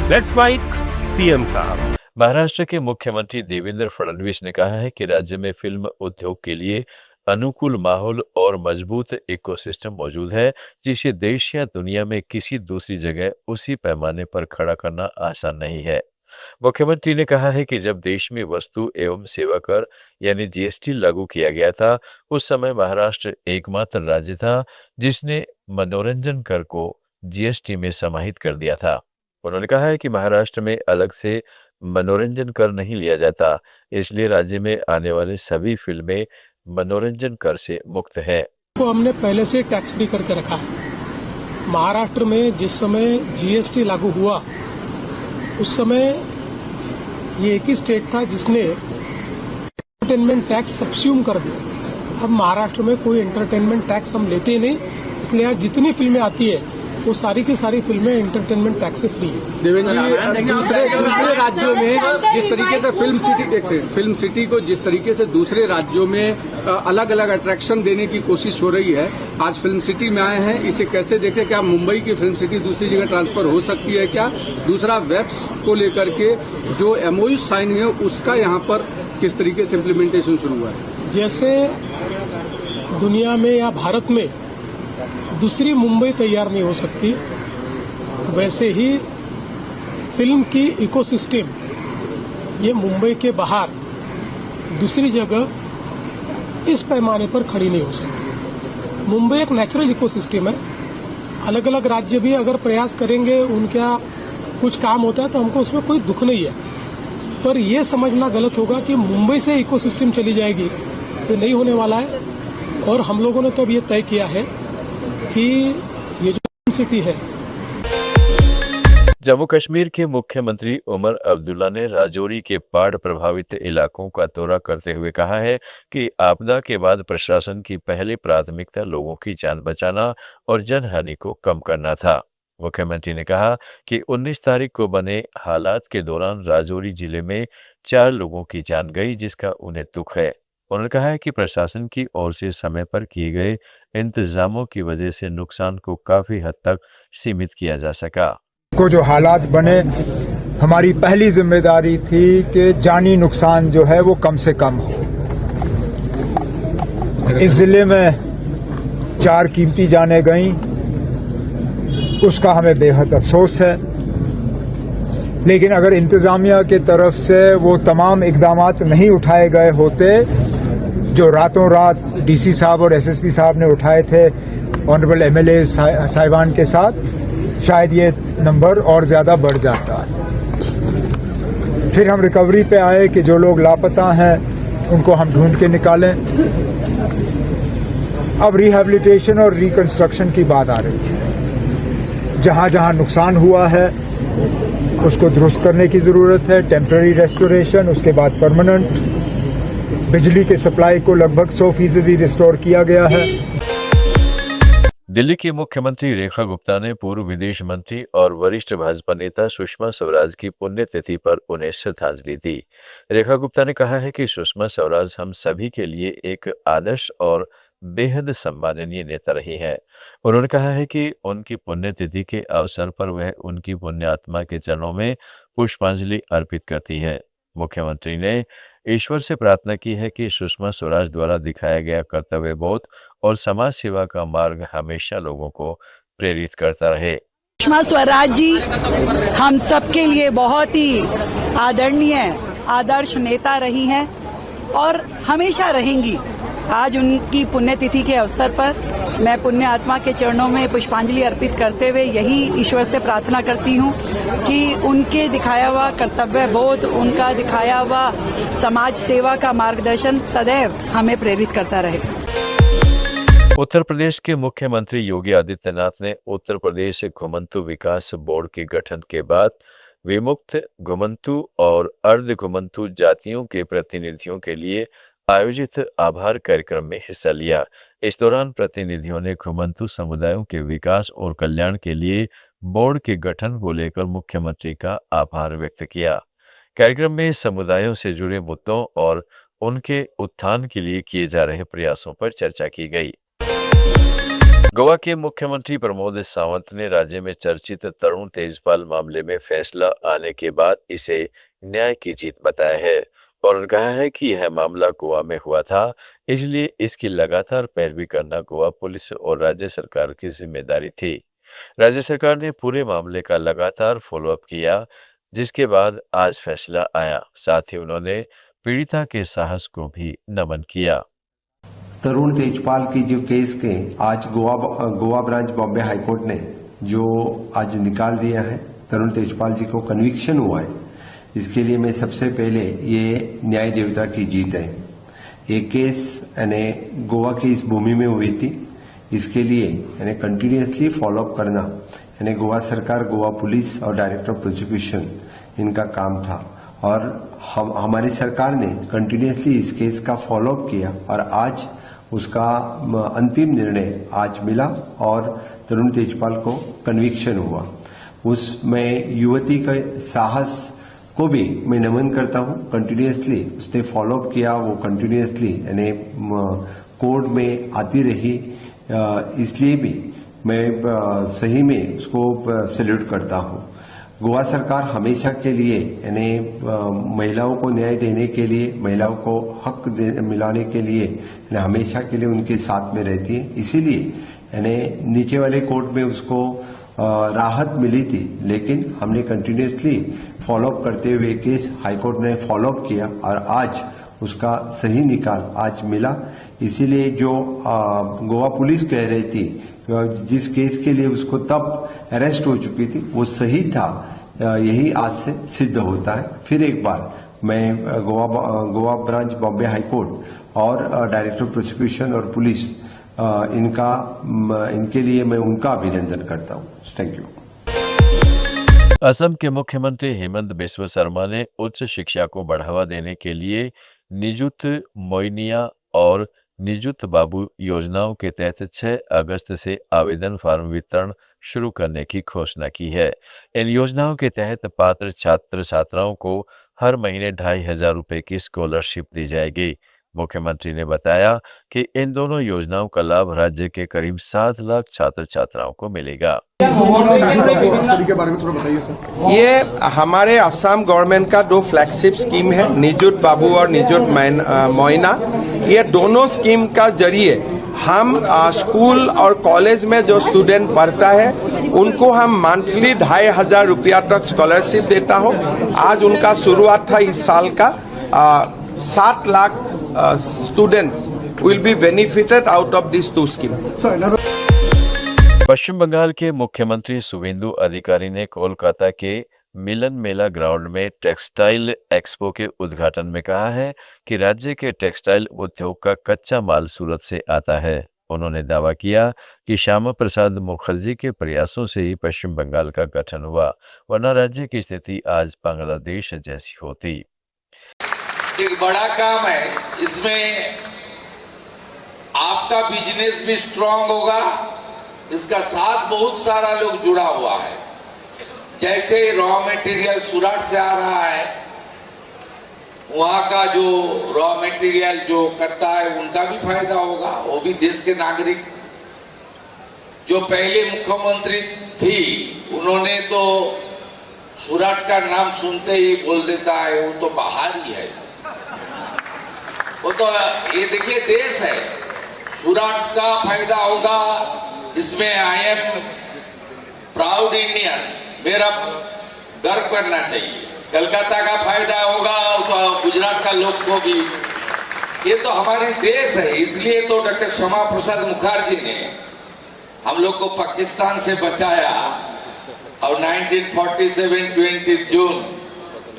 Let's mic CM साहब। महाराष्ट्र के मुख्यमंत्री देवेंद्र फडणवीस ने कहा है कि राज्य में फिल्म उद्योग के लिए अनुकूल माहौल और मजबूत इकोसिस्टम मौजूद है, जिसे देश या दुनिया में किसी दूसरी जगह उसी पैमाने पर खड़ा करना आसान नहीं है। मुख्यमंत्री ने कहा है कि जब देश में वस्तु एवं सेवा कर यानी जीएसटी लागू किया गया था, उस समय महाराष्ट्र एकमात्र राज्य था जिसने मनोरंजन कर को जीएसटी में समाहित कर दिया था। उन्होंने कहा है कि महाराष्ट्र में अलग से मनोरंजन कर नहीं लिया जाता, इसलिए राज्य में आने वाली सभी फिल्में मनोरंजन कर से मुक्त है। को हमने पहले से टैक्स फ्री करके रखा है। महाराष्ट्र में जिस समय जीएसटी लागू हुआ उस समय ये एक ही स्टेट था जिसने एंटरटेनमेंट टैक्स सब्स्यूम कर दिया। अब महाराष्ट्र में कोई एंटरटेनमेंट टैक्स हम लेते ही नहीं, इसलिए आज जितनी फिल्में आती है वो सारी की सारी फिल्में एंटरटेनमेंट टैक्स से फ्री है। देवेंद्र जी, दूसरे राज्यों में जिस तरीके से फिल्म सिटी को जिस तरीके से दूसरे राज्यों में अलग अलग अट्रैक्शन देने की कोशिश हो रही है, आज फिल्म सिटी में आए हैं, इसे कैसे देखें? क्या मुंबई की फिल्म सिटी दूसरी जगह ट्रांसफर हो सकती है क्या? दूसरा, वेब्स को लेकर के जो एमओयू साइन हुए उसका यहाँ पर किस तरीके से इम्प्लीमेंटेशन शुरू हुआ है? जैसे दुनिया में या भारत में दूसरी मुंबई तैयार नहीं हो सकती, वैसे ही फिल्म की इकोसिस्टम ये मुंबई के बाहर दूसरी जगह इस पैमाने पर खड़ी नहीं हो सकती। मुंबई एक नेचुरल इकोसिस्टम है। अलग अलग राज्य भी अगर प्रयास करेंगे, उनका कुछ काम होता है तो हमको उसमें कोई दुख नहीं है, पर यह समझना गलत होगा कि मुंबई से इकोसिस्टम चली जाएगी, तो नहीं होने वाला है। और हम लोगों ने तो अब ये तय किया है कि ये जो सिटी है। जम्मू कश्मीर के मुख्यमंत्री उमर अब्दुल्ला ने राजौरी के बाढ़ प्रभावित इलाकों का दौरा करते हुए कहा है कि आपदा के बाद प्रशासन की पहली प्राथमिकता लोगों की जान बचाना और जनहानि को कम करना था। मुख्यमंत्री ने कहा कि 19 तारीख को बने हालात के दौरान राजौरी जिले में 4 लोगों की जान गई, जिसका उन्हें दुख है। उन्होंने कहा है कि प्रशासन की ओर से समय पर किए गए इंतजामों की वजह से नुकसान को काफी हद तक सीमित किया जा सका। को जो हालात बने, हमारी पहली जिम्मेदारी थी कि जानी नुकसान जो है वो कम से कम हो। इस जिले में 4 कीमती जानें गईं, उसका हमें बेहद अफसोस है, लेकिन अगर इंतजामिया की तरफ से वो तमाम इकदामात नहीं उठाए गए होते जो रातों रात डीसी साहब और एसएसपी साहब ने उठाए थे ऑनरेबल एमएलए साहिबान के साथ, शायद ये नंबर और ज्यादा बढ़ जाता है। फिर हम रिकवरी पे आए कि जो लोग लापता हैं उनको हम ढूंढ के निकालें। अब रिहैबिलिटेशन और रिकंस्ट्रक्शन की बात आ रही है। जहां जहां नुकसान हुआ है उसको दुरुस्त करने की जरूरत है। टेम्पररी रेस्टोरेशन, उसके बाद परमानेंट। बिजली के सप्लाई को लगभग 100% रिस्टोर किया गया है। दिल्ली की मुख्यमंत्री रेखा गुप्ता ने पूर्व विदेश मंत्री और वरिष्ठ भाजपा नेता सुषमा स्वराज की पुण्यतिथि पर उन्हें श्रद्धांजलि दी। रेखा गुप्ता ने कहा है कि सुषमा स्वराज हम सभी के लिए एक आदर्श और बेहद सम्माननीय नेता रही है। उन्होंने कहा है कि उनकी पुण्यतिथि के अवसर पर वह उनकी पुण्य आत्मा के चरणों में पुष्पांजलि अर्पित करती है। मुख्यमंत्री ने ईश्वर से प्रार्थना की है कि सुषमा स्वराज द्वारा दिखाया गया कर्तव्य बोध और समाज सेवा का मार्ग हमेशा लोगों को प्रेरित करता रहे। सुषमा स्वराज जी हम सबके लिए बहुत ही आदरणीय आदर्श नेता रही हैं और हमेशा रहेंगी। आज उनकी पुण्यतिथि के अवसर पर मैं पुण्य आत्मा के चरणों में पुष्पांजलि अर्पित करते हुए यही ईश्वर से प्रार्थना करती हूँ कि उनके दिखाया हुआ कर्तव्य बोध, उनका दिखाया हुआ समाज सेवा का मार्गदर्शन सदैव हमें प्रेरित करता रहे। उत्तर प्रदेश के मुख्यमंत्री योगी आदित्यनाथ ने उत्तर प्रदेश घुमंतु विकास बोर्ड के गठन के बाद विमुक्त घुमंतु और अर्ध घुमंतु जातियों के प्रतिनिधियों के लिए आयोजित आभार कार्यक्रम में हिस्सा लिया। इस दौरान प्रतिनिधियों ने घुमंतु समुदायों के विकास और कल्याण के लिए बोर्ड के गठन को लेकर मुख्यमंत्री का आभार व्यक्त किया। कार्यक्रम में समुदायों से जुड़े मुद्दों और उनके उत्थान के लिए किए जा रहे प्रयासों पर चर्चा की गई। गोवा के मुख्यमंत्री प्रमोद सावंत ने राज्य में चर्चित तरुण तेजपाल मामले में फैसला आने के बाद इसे न्याय की जीत बताया है और कहा है कि यह मामला गोवा में हुआ था, इसलिए इसकी लगातार पैरवी करना गोवा पुलिस और राज्य सरकार की जिम्मेदारी थी। राज्य सरकार ने पूरे मामले का लगातार फॉलोअप किया, जिसके बाद आज फैसला आया। साथ ही उन्होंने पीड़िता के साहस को भी नमन किया। तरुण तेजपाल की जो केस के आज गोवा ब्रांच बॉम्बे हाईकोर्ट ने जो आज निकाल दिया है, तरुण तेजपाल जी को कन्विक्शन हुआ है, इसके लिए मैं सबसे पहले ये न्याय देवता की जीत है। ये केस यानी गोवा की इस भूमि में हुई थी, इसके लिए यानी कंटिन्यूसली फॉलोअप करना यानी गोवा सरकार, गोवा पुलिस और डायरेक्टर ऑफ प्रोसिक्यूशन इनका काम था और हमारी सरकार ने कंटिन्यूसली इस केस का फॉलोअप किया और आज उसका अंतिम निर्णय आज मिला और तरुण तेजपाल को कन्विक्शन हुआ। उसमें युवती का साहस को भी मैं नमन करता हूं। कंटिन्यूसली उसने फॉलोअप किया, वो कंटिन्यूसली यानी कोर्ट में आती रही, इसलिए भी मैं सही में उसको सैल्यूट करता हूं। गोवा सरकार हमेशा के लिए यानी महिलाओं को न्याय देने के लिए, महिलाओं को हक मिलाने के लिए हमेशा के लिए उनके साथ में रहती है। इसीलिए यानी नीचे वाले कोर्ट में उसको राहत मिली थी, लेकिन हमने कंटिन्यूसली फॉलोअप करते हुए केस हाईकोर्ट ने फॉलोअप किया और आज उसका सही निकाल आज मिला। इसीलिए जो गोवा पुलिस कह रही थी जिस केस के लिए उसको तब अरेस्ट हो चुकी थी वो सही था, यही आज से सिद्ध होता है। फिर एक बार मैं गोवा ब्रांच बॉम्बे हाईकोर्ट और डायरेक्टर प्रोसिक्यूशन और पुलिस इनके लिए मैं उनका अभिनंदन करता हूँ। Thank you. असम के मुख्यमंत्री हेमंत बिस्वा शर्मा ने उच्च शिक्षा को बढ़ावा देने के लिए निजुत मोइनिया और निजुत बाबू योजनाओं के तहत 6 अगस्त से आवेदन फार्म वितरण शुरू करने की घोषणा की है। इन योजनाओं के तहत पात्र छात्र छात्राओं को हर महीने 2,500 रुपए की स्कॉलरशिप दी जाएगी। मुख्यमंत्री ने बताया कि इन दोनों योजनाओं का लाभ राज्य के करीब 7 लाख छात्र छात्राओं को मिलेगा। ये हमारे असम गवर्नमेंट का 2 फ्लैगशिप स्कीम है, निजुत बाबू और निजुत मोइना। ये दोनों स्कीम का जरिए हम स्कूल और कॉलेज में जो स्टूडेंट पढ़ता है उनको हम मंथली 2,500 रुपया तक स्कॉलरशिप देता हो। आज उनका शुरुआत था इस साल का। 7 lakh students will be benefited out of these 2 schemes. पश्चिम बंगाल के मुख्यमंत्री शुभेंदु अधिकारी ने कोलकाता के मिलन मेला ग्राउंड में टेक्सटाइल एक्सपो के उद्घाटन में कहा है कि राज्य के टेक्सटाइल उद्योग का कच्चा माल सूरत से आता है। उन्होंने दावा किया कि श्यामा प्रसाद मुखर्जी के प्रयासों से ही पश्चिम बंगाल का गठन हुआ, वरना राज्य की स्थिति आज बांग्लादेश जैसी होती। एक बड़ा काम है, इसमें आपका बिजनेस भी स्ट्रांग होगा, इसका साथ बहुत सारा लोग जुड़ा हुआ है। जैसे रॉ मटेरियल सूरत से आ रहा है, वहाँ का जो रॉ मटेरियल जो करता है उनका भी फायदा होगा, वो भी देश के नागरिक। जो पहले मुख्यमंत्री थी उन्होंने तो सूरत का नाम सुनते ही बोल देता है वो तो बाहर ही है, वो तो ये देखिए देश है, सूरत का फायदा होगा इसमें। आई एम प्राउड इंडियन, मेरा गर्व करना चाहिए। कलकत्ता का फायदा होगा तो गुजरात का लोग को भी, ये तो हमारी देश है। इसलिए तो डॉक्टर श्यामा प्रसाद मुखर्जी ने हम लोग को पाकिस्तान से बचाया और 1947 20 जून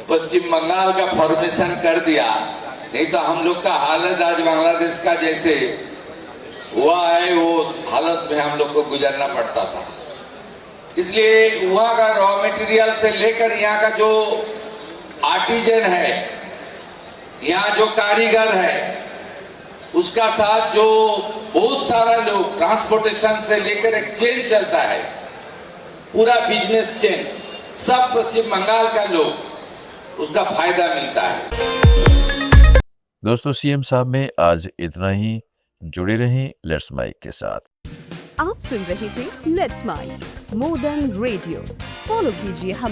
पश्चिम बंगाल का फॉर्मेशन कर दिया। नहीं तो हम लोग का हालत आज बांग्लादेश का जैसे हुआ है, वो हालत में हम लोग को गुजरना पड़ता था। इसलिए वहाँ का रॉ मटेरियल से लेकर यहाँ का जो आर्टिजन है, यहाँ जो कारीगर है, उसका साथ जो बहुत सारा लोग, ट्रांसपोर्टेशन से लेकर एक चेन चलता है, पूरा बिजनेस चेन, सब पश्चिम बंगाल का लोग उसका फायदा मिलता है। दोस्तों, सीएम साहब में आज इतना ही। जुड़े रहें लेट्स माइक के साथ। आप सुन रहे थे let's mind more than radio. Follow कीजिए हम